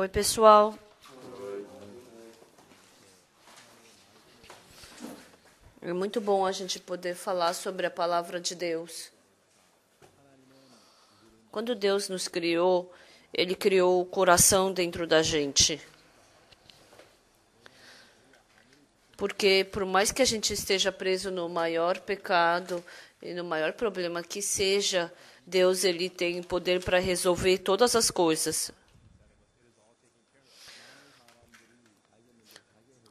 Oi, pessoal. É muito bom a gente poder falar sobre a palavra de Deus. Quando Deus nos criou, Ele criou o coração dentro da gente. Porque por mais que a gente esteja preso no maior pecado e no maior problema que seja, Deus ele tem poder para resolver todas as coisas.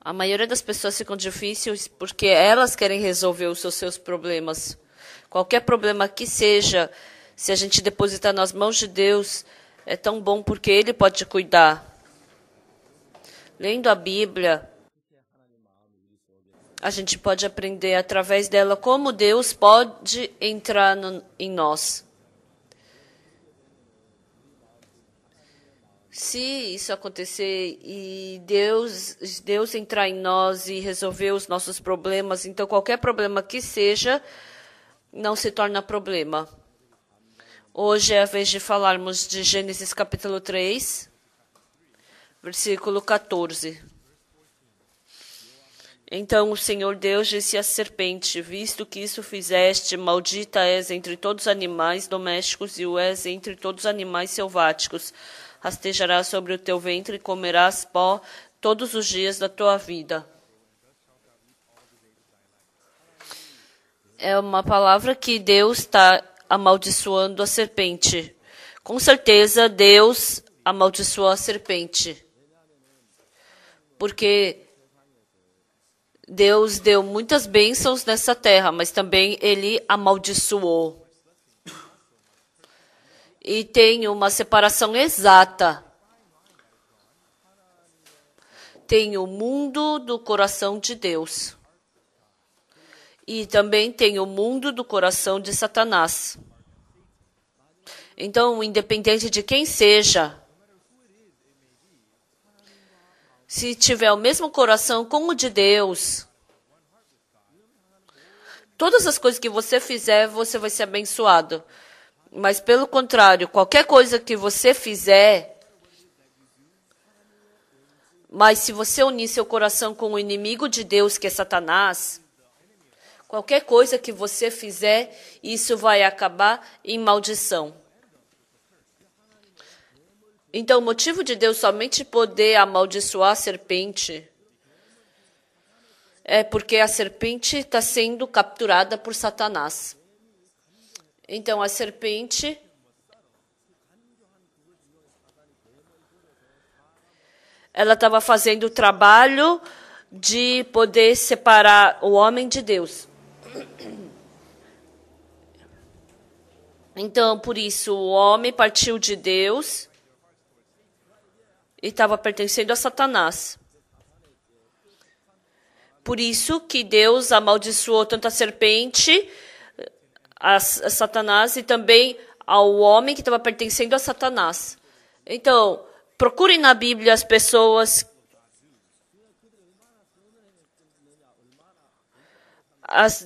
A maioria das pessoas ficam difíceis porque elas querem resolver os seus problemas. Qualquer problema que seja, se a gente depositar nas mãos de Deus, é tão bom porque Ele pode cuidar. Lendo a Bíblia, a gente pode aprender através dela como Deus pode entrar em nós. Se isso acontecer e Deus entrar em nós e resolver os nossos problemas, então qualquer problema que seja, não se torna problema. Hoje é a vez de falarmos de Gênesis capítulo 3, versículo 14. Então o Senhor Deus disse à serpente: visto que isso fizeste, maldita és entre todos os animais domésticos e o és entre todos os animais selváticos. Rastejarás sobre o teu ventre e comerás pó todos os dias da tua vida. É uma palavra que Deus está amaldiçoando a serpente. Com certeza Deus amaldiçoou a serpente. Porque Deus deu muitas bênçãos nessa terra, mas também Ele amaldiçoou. E tem uma separação exata. Tem o mundo do coração de Deus. E também tem o mundo do coração de Satanás. Então, independente de quem seja, se tiver o mesmo coração como o de Deus, todas as coisas que você fizer, você vai ser abençoado. Mas, pelo contrário, qualquer coisa que você fizer, mas se você unir seu coração com o inimigo de Deus, que é Satanás, qualquer coisa que você fizer, isso vai acabar em maldição. Então, o motivo de Deus somente poder amaldiçoar a serpente é porque a serpente está sendo capturada por Satanás. Então, a serpente ela estava fazendo o trabalho de poder separar o homem de Deus. Então, por isso, o homem partiu de Deus e estava pertencendo a Satanás. Por isso que Deus amaldiçoou tanto a serpente, a Satanás e também ao homem que estava pertencendo a Satanás. Então, procurem na Bíblia as pessoas.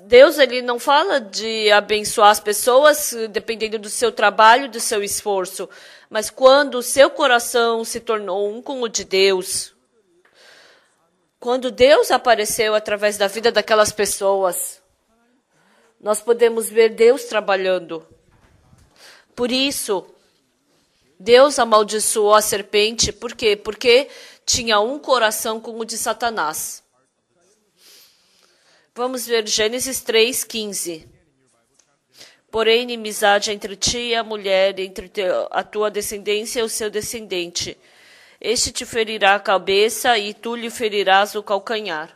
Deus ele não fala de abençoar as pessoas dependendo do seu trabalho, do seu esforço. Mas quando o seu coração se tornou um com o de Deus, quando Deus apareceu através da vida daquelas pessoas, nós podemos ver Deus trabalhando. Por isso, Deus amaldiçoou a serpente. Por quê? Porque tinha um coração como o de Satanás. Vamos ver Gênesis 3:15. Porém, inimizade entre ti e a mulher, entre a tua descendência e o seu descendente. Este te ferirá a cabeça e tu lhe ferirás o calcanhar.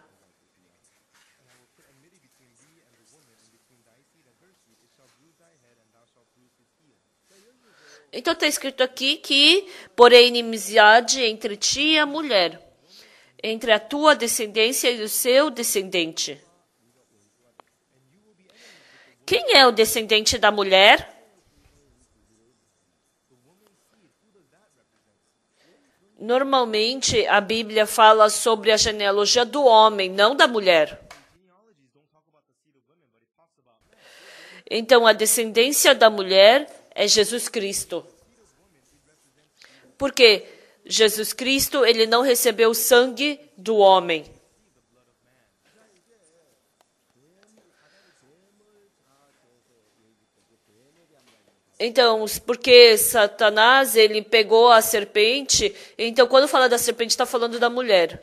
Então está escrito aqui que, porém, inimizade entre ti e a mulher, entre a tua descendência e o seu descendente. Quem é o descendente da mulher? Normalmente, a Bíblia fala sobre a genealogia do homem, não da mulher. Então, a descendência da mulher é Jesus Cristo. Por quê? Jesus Cristo, ele não recebeu o sangue do homem. Então, porque Satanás, ele pegou a serpente, então quando fala da serpente, está falando da mulher.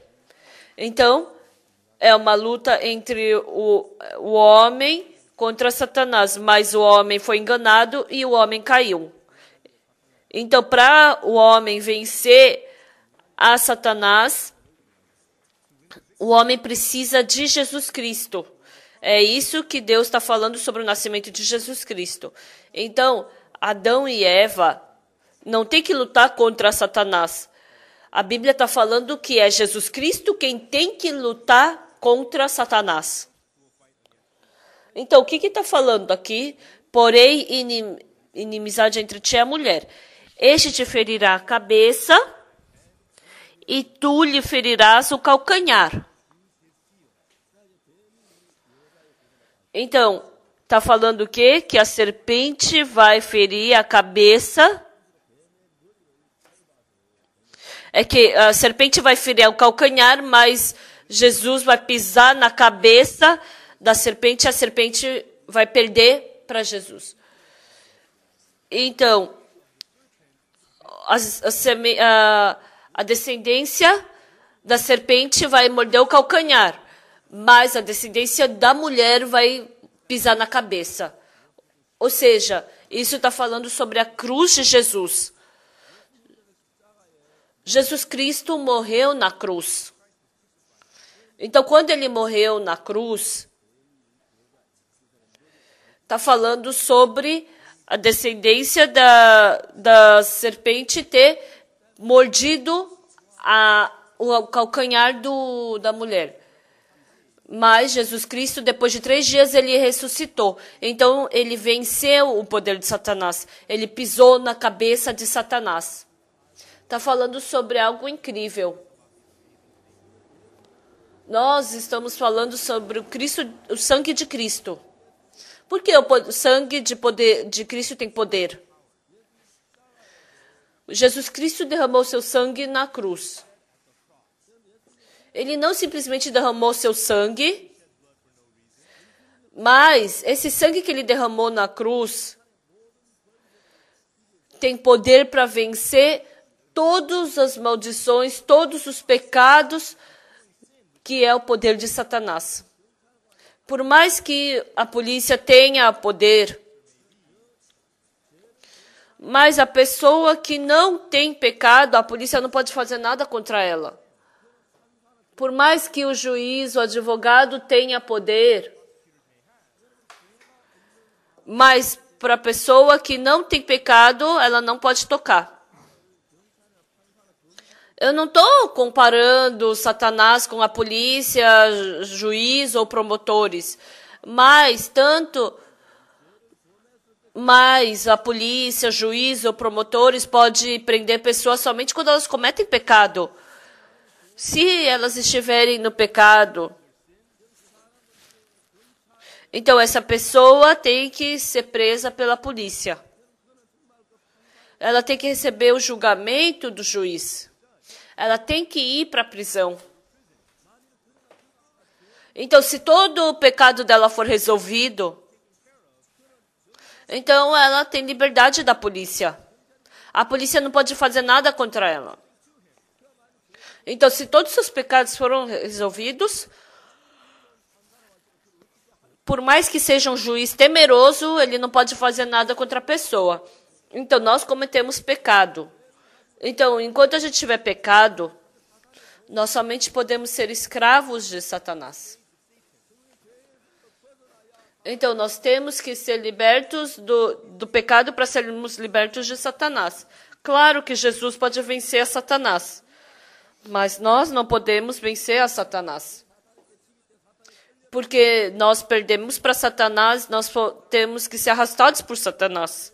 Então, é uma luta entre o homem contra Satanás, mas o homem foi enganado e o homem caiu. Então, para o homem vencer a Satanás, o homem precisa de Jesus Cristo. É isso que Deus está falando sobre o nascimento de Jesus Cristo. Então, Adão e Eva não tem que lutar contra Satanás. A Bíblia está falando que é Jesus Cristo quem tem que lutar contra Satanás. Então, o que está falando aqui? Porém, inimizade entre ti e a mulher. Este te ferirá a cabeça e tu lhe ferirás o calcanhar. Então, está falando o quê? Que a serpente vai ferir a cabeça. É que a serpente vai ferir o calcanhar, mas Jesus vai pisar na cabeça da serpente e a serpente vai perder para Jesus. Então, a descendência da serpente vai morder o calcanhar, mas a descendência da mulher vai pisar na cabeça. Ou seja, isso está falando sobre a cruz de Jesus. Jesus Cristo morreu na cruz. Então, quando ele morreu na cruz, está falando sobre a descendência da serpente ter mordido o calcanhar da mulher. Mas Jesus Cristo, depois de 3 dias, ele ressuscitou. Então, ele venceu o poder de Satanás. Ele pisou na cabeça de Satanás. Está falando sobre algo incrível. Nós estamos falando sobre o sangue de Cristo. Por que o sangue de Cristo tem poder? Jesus Cristo derramou seu sangue na cruz. Ele não simplesmente derramou seu sangue, mas esse sangue que ele derramou na cruz tem poder para vencer todas as maldições, todos os pecados, que é o poder de Satanás. Por mais que a polícia tenha poder, mas a pessoa que não tem pecado, a polícia não pode fazer nada contra ela. Por mais que o juiz, o advogado tenha poder, mas para a pessoa que não tem pecado, ela não pode tocar. Eu não estou comparando Satanás com a polícia, juiz ou promotores, mas a polícia, juiz ou promotores pode prender pessoas somente quando elas cometem pecado. Se elas estiverem no pecado, então essa pessoa tem que ser presa pela polícia. Ela tem que receber o julgamento do juiz. Ela tem que ir para a prisão. Então, se todo o pecado dela for resolvido, então ela tem liberdade da polícia. A polícia não pode fazer nada contra ela. Então, se todos os seus pecados foram resolvidos, por mais que seja um juiz temeroso, ele não pode fazer nada contra a pessoa. Então, nós cometemos pecado. Então, enquanto a gente tiver pecado, nós somente podemos ser escravos de Satanás. Então, nós temos que ser libertos do pecado para sermos libertos de Satanás. Claro que Jesus pode vencer a Satanás, mas nós não podemos vencer a Satanás. Porque nós perdemos para Satanás, nós temos que ser arrastados por Satanás.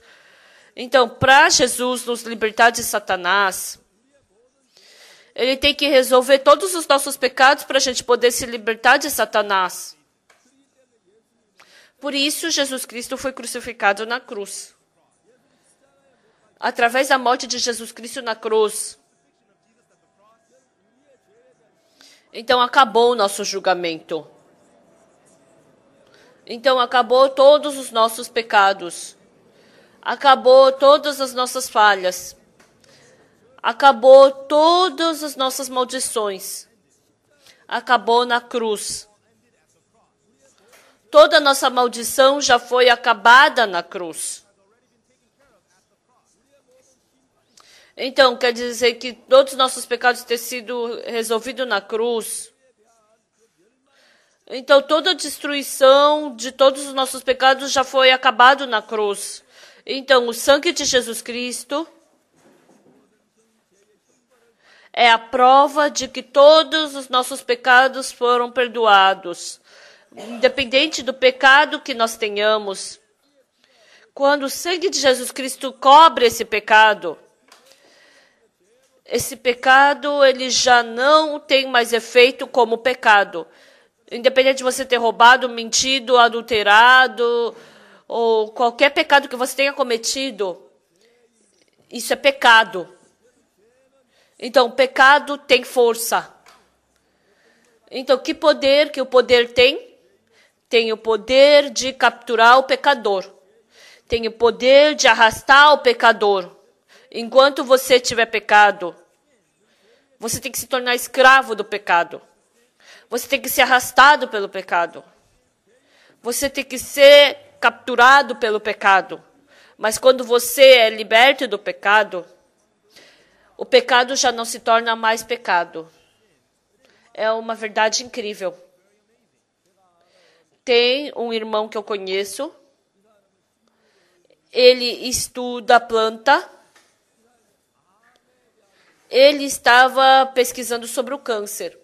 Então, para Jesus nos libertar de Satanás, ele tem que resolver todos os nossos pecados para a gente poder se libertar de Satanás. Por isso, Jesus Cristo foi crucificado na cruz. Através da morte de Jesus Cristo na cruz, Então acabou o nosso julgamento. Então acabou todos os nossos pecados. Acabou todas as nossas falhas. Acabou todas as nossas maldições. Acabou na cruz. Toda a nossa maldição já foi acabada na cruz. Então, quer dizer que todos os nossos pecados têm sido resolvidos na cruz. Então, toda a destruição de todos os nossos pecados já foi acabado na cruz. Então, o sangue de Jesus Cristo é a prova de que todos os nossos pecados foram perdoados. Independente do pecado que nós tenhamos. Quando o sangue de Jesus Cristo cobre esse pecado ele já não tem mais efeito como pecado. Independente de você ter roubado, mentido, adulterado, ou qualquer pecado que você tenha cometido, isso é pecado. Então, pecado tem força. Então, que poder que o poder tem? Tem o poder de capturar o pecador. Tem o poder de arrastar o pecador. Enquanto você tiver pecado, você tem que se tornar escravo do pecado. Você tem que ser arrastado pelo pecado. Você tem que ser capturado pelo pecado. Mas quando você é liberto do pecado, o pecado já não se torna mais pecado. É uma verdade incrível. Tem um irmão que eu conheço. Ele estuda planta. Ele estava pesquisando sobre o câncer.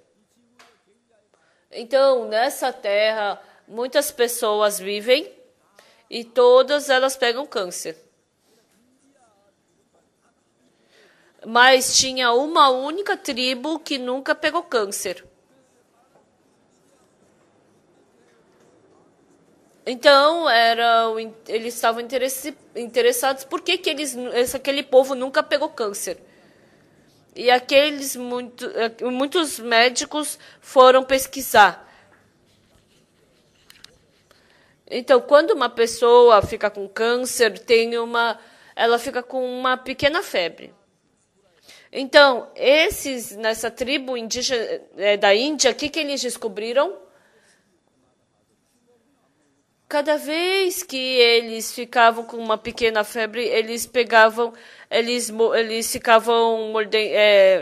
Então, nessa terra, muitas pessoas vivem e todas elas pegam câncer. Mas tinha uma única tribo que nunca pegou câncer. Então, eles estavam interessados por que aquele povo nunca pegou câncer. E muitos médicos foram pesquisar. Então, quando uma pessoa fica com câncer, ela fica com uma pequena febre. Então, nessa tribo indígena da Índia, o que eles descobriram? Cada vez que eles ficavam com uma pequena febre, eles ficavam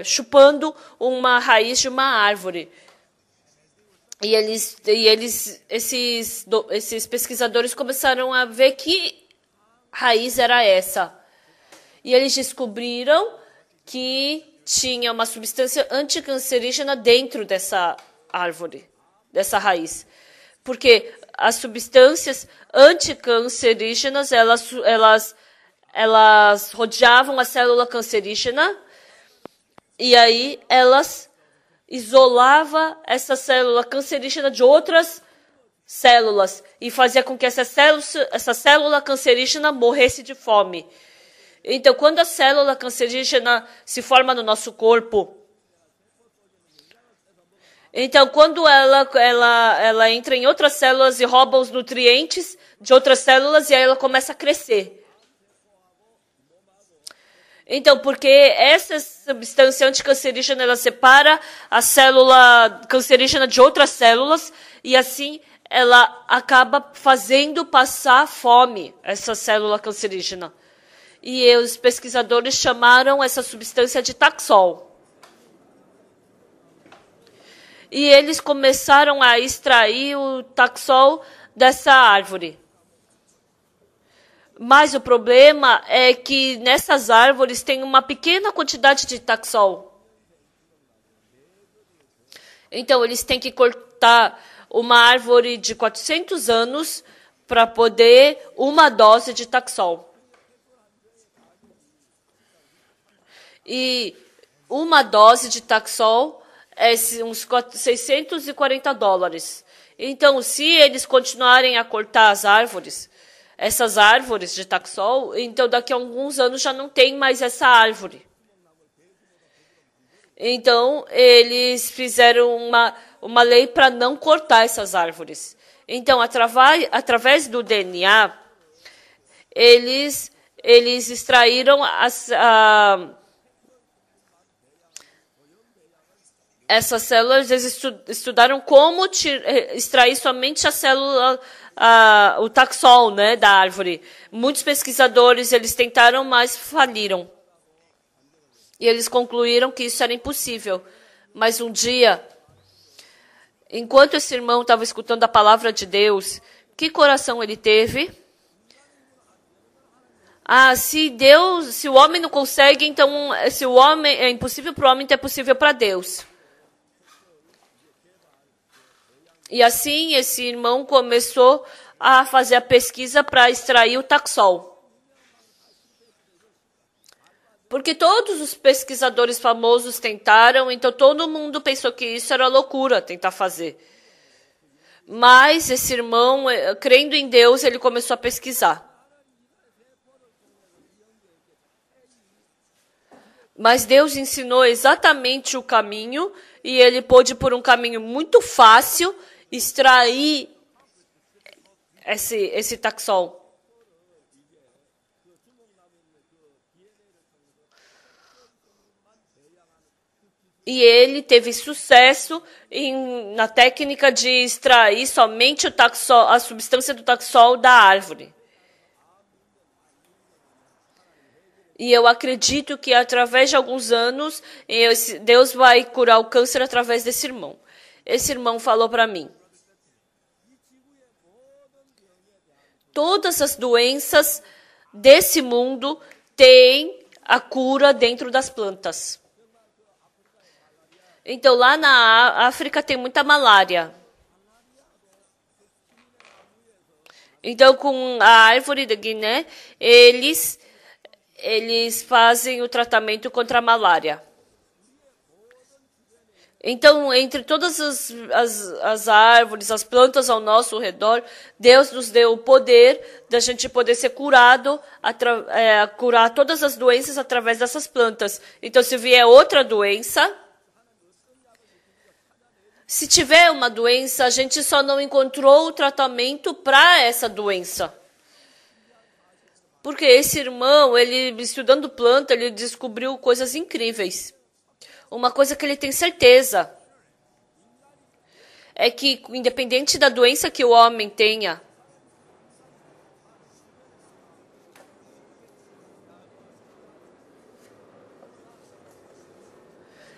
chupando uma raiz de uma árvore. E esses pesquisadores começaram a ver que raiz era essa. E eles descobriram que tinha uma substância anticancerígena dentro dessa árvore, dessa raiz. Porque as substâncias anticancerígenas, elas rodeavam a célula cancerígena e aí elas isolavam essa célula cancerígena de outras células e fazia com que essa célula cancerígena morresse de fome. Então, quando a célula cancerígena se forma no nosso corpo, então, quando ela entra em outras células e rouba os nutrientes de outras células, e aí ela começa a crescer. Então, porque essa substância anticancerígena, ela separa a célula cancerígena de outras células, e assim ela acaba fazendo passar fome, essa célula cancerígena. E os pesquisadores chamaram essa substância de Taxol. E eles começaram a extrair o Taxol dessa árvore. Mas o problema é que nessas árvores tem uma pequena quantidade de Taxol. Então, eles têm que cortar uma árvore de 400 anos para poder uma dose de Taxol. E uma dose de Taxol é uns $640. Então, se eles continuarem a cortar essas árvores de Taxol, então daqui a alguns anos já não tem mais essa árvore. Então, eles fizeram uma lei para não cortar essas árvores. Então, através do DNA, eles extraíram essas células, eles estudaram como extrair somente a célula, o taxol, né, da árvore. Muitos pesquisadores, eles tentaram, mas faliram. E eles concluíram que isso era impossível. Mas um dia, enquanto esse irmão estava escutando a palavra de Deus, que coração ele teve? Se o homem não consegue, então se o homem é impossível para o homem, então é possível para Deus. E assim esse irmão começou a fazer a pesquisa para extrair o taxol. Porque todos os pesquisadores famosos tentaram, então todo mundo pensou que isso era loucura tentar fazer. Mas esse irmão, crendo em Deus, ele começou a pesquisar. Mas Deus ensinou exatamente o caminho e ele pôde, por um caminho muito fácil, extrair esse taxol. E ele teve sucesso na técnica de extrair somente o taxol, a substância do taxol da árvore. E eu acredito que através de alguns anos, Deus vai curar o câncer através desse irmão. Esse irmão falou para mim: todas as doenças desse mundo têm a cura dentro das plantas. Então, lá na África tem muita malária. Então, com a árvore da Guiné, eles fazem o tratamento contra a malária. Então, entre todas as árvores, as plantas ao nosso redor, Deus nos deu o poder da gente poder ser curado, curar todas as doenças através dessas plantas. Então, se vier outra doença, se tiver uma doença, a gente só não encontrou o tratamento para essa doença. Porque esse irmão, ele estudando planta, ele descobriu coisas incríveis. Uma coisa que ele tem certeza é que, independente da doença que o homem tenha,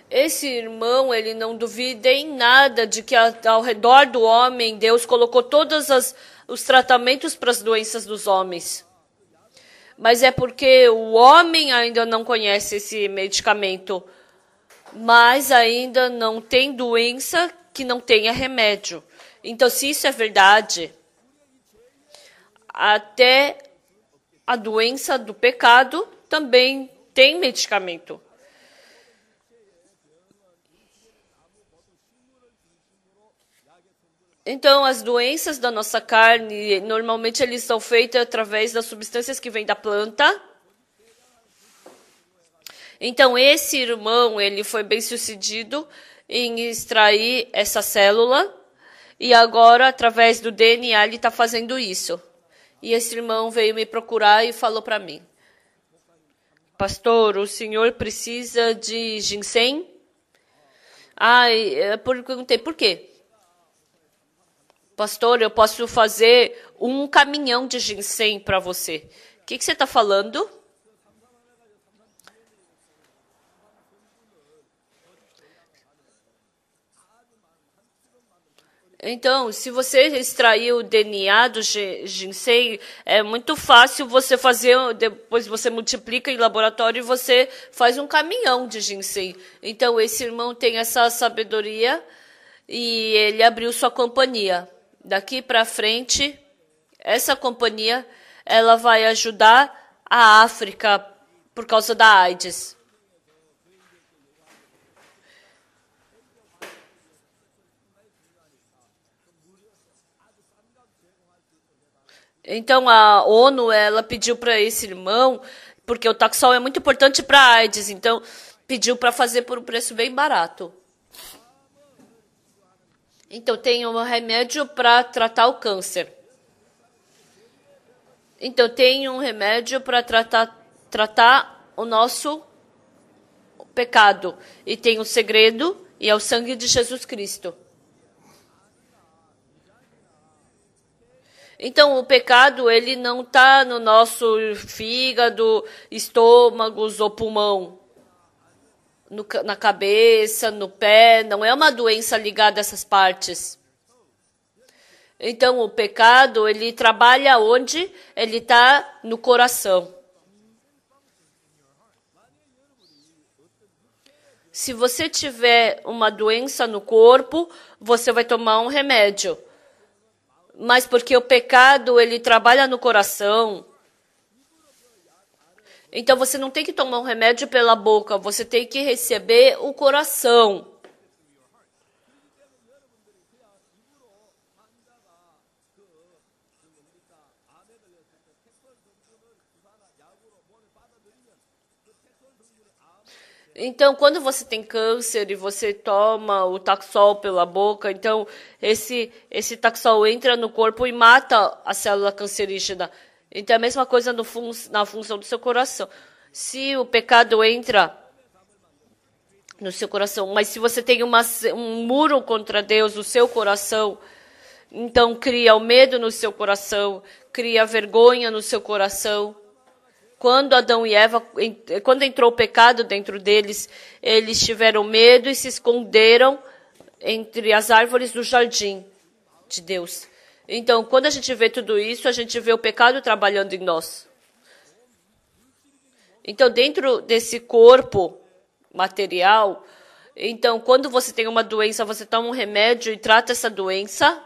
esse irmão, ele não duvida em nada de que ao redor do homem, Deus colocou todos os tratamentos para as doenças dos homens. Mas é porque o homem ainda não conhece esse medicamento, mas ainda não tem doença que não tenha remédio. Então, se isso é verdade, até a doença do pecado também tem medicamento. Então, as doenças da nossa carne, normalmente eles são feitas através das substâncias que vêm da planta. Então, esse irmão, ele foi bem sucedido em extrair essa célula. E agora, através do DNA, ele está fazendo isso. E esse irmão veio me procurar e falou para mim: pastor, o senhor precisa de ginseng? Eu perguntei, por quê? Pastor, eu posso fazer um caminhão de ginseng para você. O que você está falando? Então, se você extrair o DNA do ginseng, é muito fácil você fazer, depois você multiplica em laboratório e você faz um caminhão de ginseng. Então, esse irmão tem essa sabedoria e ele abriu sua companhia. Daqui para frente, essa companhia, ela vai ajudar a África por causa da AIDS. Então, a ONU, ela pediu para esse irmão, porque o taxol é muito importante para a AIDS, então pediu para fazer por um preço bem barato. Então, tem um remédio para tratar o câncer. Então, tem um remédio para tratar o nosso pecado. E tem um segredo, e é o sangue de Jesus Cristo. Então, o pecado, ele não está no nosso fígado, estômagos ou pulmão. Na cabeça, no pé, não é uma doença ligada a essas partes. Então, o pecado, ele trabalha onde? Ele está no coração. Se você tiver uma doença no corpo, você vai tomar um remédio. Mas porque o pecado, ele trabalha no coração, então você não tem que tomar um remédio pela boca, você tem que receber o coração. Então, quando você tem câncer e você toma o Taxol pela boca, então esse Taxol entra no corpo e mata a célula cancerígena. Então, é a mesma coisa na função do seu coração. Se o pecado entra no seu coração, mas se você tem um muro contra Deus no seu coração, então cria o medo no seu coração, cria vergonha no seu coração. Quando Adão e Eva, quando entrou o pecado dentro deles, eles tiveram medo e se esconderam entre as árvores do jardim de Deus. Então, quando a gente vê tudo isso, a gente vê o pecado trabalhando em nós. Então, dentro desse corpo material, então, quando você tem uma doença, você toma um remédio e trata essa doença.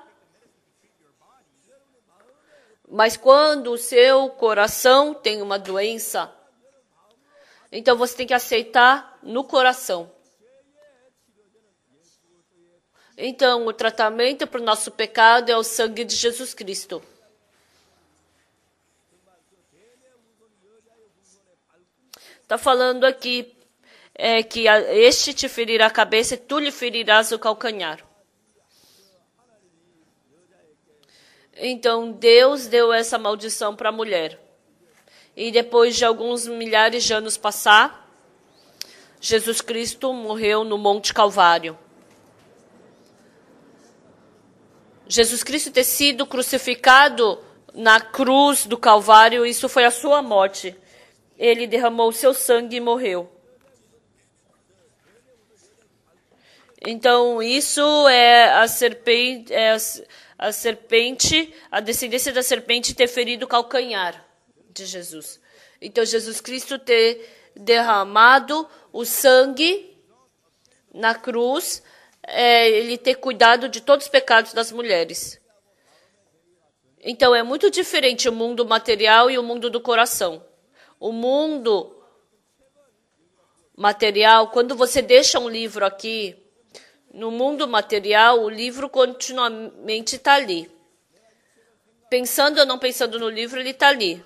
Mas quando o seu coração tem uma doença, então você tem que aceitar no coração. Então, o tratamento para o nosso pecado é o sangue de Jesus Cristo. Está falando aqui que este te ferirá a cabeça e tu lhe ferirás o calcanhar. Então, Deus deu essa maldição para a mulher. E depois de alguns milhares de anos passar, Jesus Cristo morreu no Monte Calvário. Jesus Cristo ter sido crucificado na cruz do Calvário, isso foi a sua morte. Ele derramou o seu sangue e morreu. Então, isso é a serpente, a descendência da serpente ter ferido o calcanhar de Jesus. Então, Jesus Cristo ter derramado o sangue na cruz, ele ter cuidado de todos os pecados das mulheres. Então, é muito diferente o mundo material e o mundo do coração. O mundo material, quando você deixa um livro aqui, no mundo material, o livro continuamente está ali. Pensando ou não pensando no livro, ele está ali.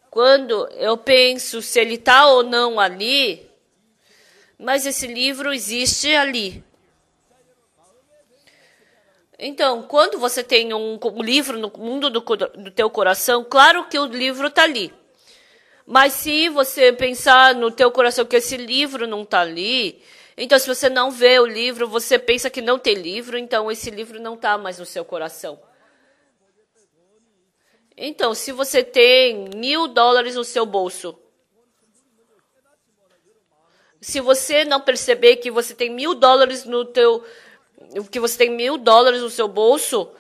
Quando eu penso se ele está ou não ali, mas esse livro existe ali. Então, quando você tem um livro no mundo do teu coração, claro que o livro está ali. Mas se você pensar no teu coração que esse livro não está ali, então se você não vê o livro, você pensa que não tem livro, então esse livro não está mais no seu coração. Então, se você tem $1.000 no seu bolso, se você não perceber que você tem $1.000 no seu bolso,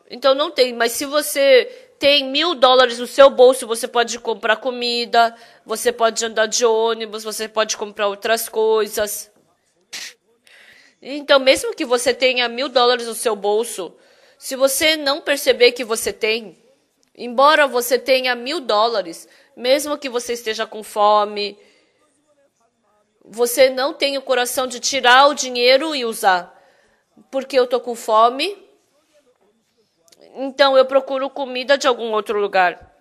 então não tem. Mas se você tem $1.000 no seu bolso, você pode comprar comida, você pode andar de ônibus, você pode comprar outras coisas. Então, mesmo que você tenha $1.000 no seu bolso, se você não perceber que você tem, embora você tenha $1.000, mesmo que você esteja com fome, você não tem o coração de tirar o dinheiro e usar. Porque eu estou com fome, então eu procuro comida de algum outro lugar.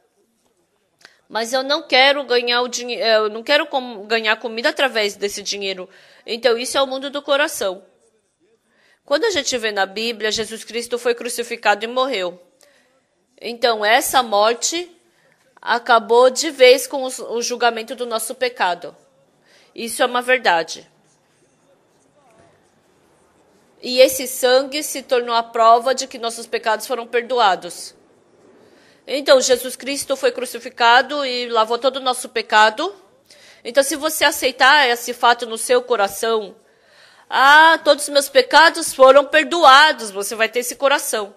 Mas eu não quero ganhar o dinheiro, eu não quero ganhar comida através desse dinheiro. Então, isso é o mundo do coração. Quando a gente vê na Bíblia, Jesus Cristo foi crucificado e morreu. Então, essa morte acabou de vez com o julgamento do nosso pecado. Isso é uma verdade. E esse sangue se tornou a prova de que nossos pecados foram perdoados. Então, Jesus Cristo foi crucificado e lavou todo o nosso pecado. Então, se você aceitar esse fato no seu coração, todos os meus pecados foram perdoados, você vai ter esse coração.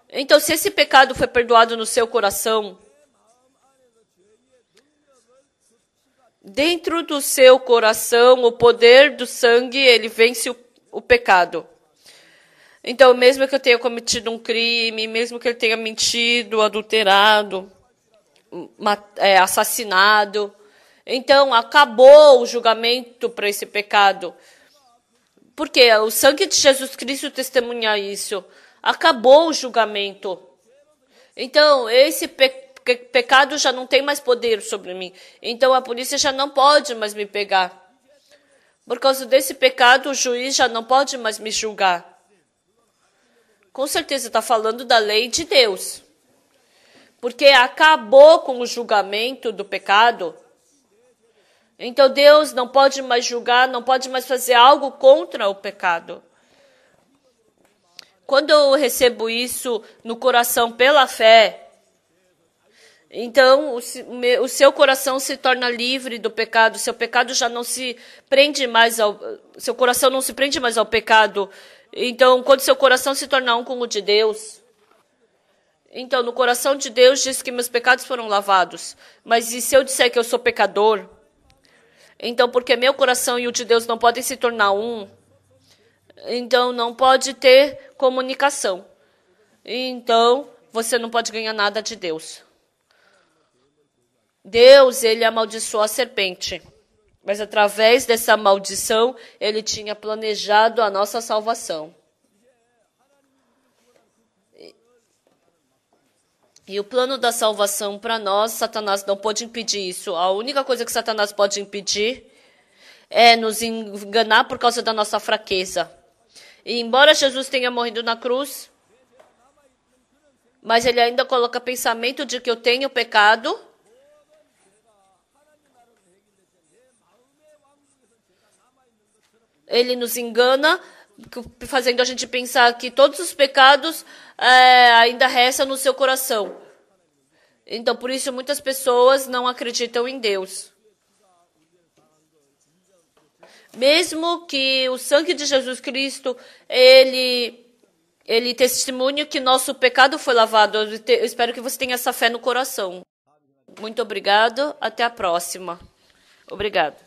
Então, se esse pecado foi perdoado no seu coração, dentro do seu coração, o poder do sangue, ele vence o pecado. Então, mesmo que eu tenha cometido um crime, mesmo que ele tenha mentido, adulterado, assassinado, então acabou o julgamento para esse pecado. Porque o sangue de Jesus Cristo testemunha isso. Acabou o julgamento. Então, esse pecado já não tem mais poder sobre mim. Então, a polícia já não pode mais me pegar. Por causa desse pecado, o juiz já não pode mais me julgar. Com certeza está falando da lei de Deus. Porque acabou com o julgamento do pecado. Então Deus não pode mais julgar, não pode mais fazer algo contra o pecado. Quando eu recebo isso no coração pela fé, então o seu coração se torna livre do pecado, seu pecado já não se prende mais seu coração não se prende mais ao pecado. Então, quando seu coração se torna um com o de Deus, então no coração de Deus diz que meus pecados foram lavados. Mas e se eu disser que eu sou pecador? Então, porque meu coração e o de Deus não podem se tornar um, então não pode ter comunicação. Então, você não pode ganhar nada de Deus. Deus, ele amaldiçoou a serpente. Mas através dessa maldição, ele tinha planejado a nossa salvação. E o plano da salvação para nós, Satanás não pode impedir isso. A única coisa que Satanás pode impedir é nos enganar por causa da nossa fraqueza. E embora Jesus tenha morrido na cruz, mas ele ainda coloca pensamento de que eu tenho pecado. Ele nos engana, fazendo a gente pensar que todos os pecados ainda restam no seu coração. Então, por isso, muitas pessoas não acreditam em Deus. Mesmo que o sangue de Jesus Cristo, ele testemunhe que nosso pecado foi lavado. Eu espero que você tenha essa fé no coração. Muito obrigado. Até a próxima. Obrigado.